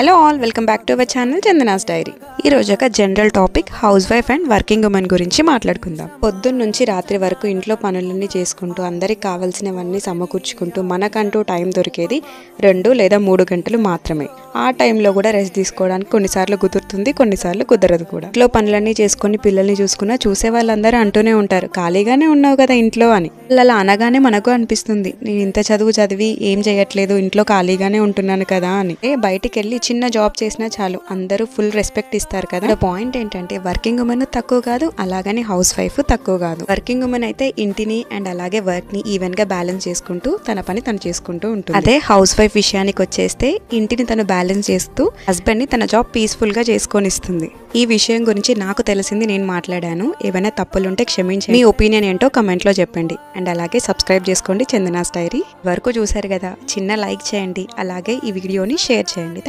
Hello all, welcome back to our channel Chandana's diary. ఈ రోజు ఒక general topic house wife and working women గురించి మాట్లాడుకుందాం. పొద్దున్న నుంచి రాత్రి వరకు ఇంట్లో పనులన్నీ చేసుకుంటూ అందరికి కావాల్సినవన్నీ సమకూర్చుకుంటూ మనకంటూ టైం దొరికేది 2 లేదా 3 గంటలు మాత్రమే. ఆ టైంలో కూడా రెస్ట్ తీసుకోవడానికి కొన్నిసార్లు కుదురుతుంది, కొన్నిసార్లు కుదరదు కూడా. ఇంట్లో పనులన్నీ చేసుకుని పిల్లల్ని చూసే వాళ్ళందరూ అంటూనే ఉంటారు, ఖాళీగానే ఉన్నావు కదా ఇంట్లో అని. అలా అనగానే మనకు అనిపిస్తుంది, నేను ఇంత చదువు చదివి ఏం చేయట్లేదు, ఇంట్లో ఖాళీగానే ఉంటున్నాను కదా అని. బయటికి వెళ్ళి చిన్న జాబ్ చేసినా చాలు, అందరూ ఫుల్ రెస్పెక్ట్ ఇస్తారు కదా. పాయింట్ ఏంటంటే వర్కింగ్ ఉమెన్ తక్కువ కాదు, అలాగని హౌస్ వైఫ్ తక్కువ కాదు. వర్కింగ్ ఉమెన్ అయితే ఇంటిని అండ్ అలాగే వర్క్ ని ఈవెన్ గా బ్యాలెన్స్ చేసుకుంటూ తన పని తను చేసుకుంటూ ఉంటుంది. అదే హౌస్ వైఫ్ విషయానికి వచ్చేస్తే ఇంటిని తను బ్యాలెన్స్ చేస్తూ హస్బెండ్ ని తన జాబ్ పీస్ఫుల్ గా చేసుకొనిస్తుంది. ఈ విషయం గురించి నాకు తెలిసింది నేను మాట్లాడాను. ఏమైనా తప్పులుంటే క్షమించండి. మీ ఒపీనియన్ ఏంటో కమెంట్ లో చెప్పండి. అండ్ అలాగే సబ్స్క్రైబ్ చేసుకోండి చందనాస్ డైరీ. వరకు చూసారు కదా, చిన్న లైక్ చేయండి, అలాగే ఈ వీడియోని షేర్ చేయండి.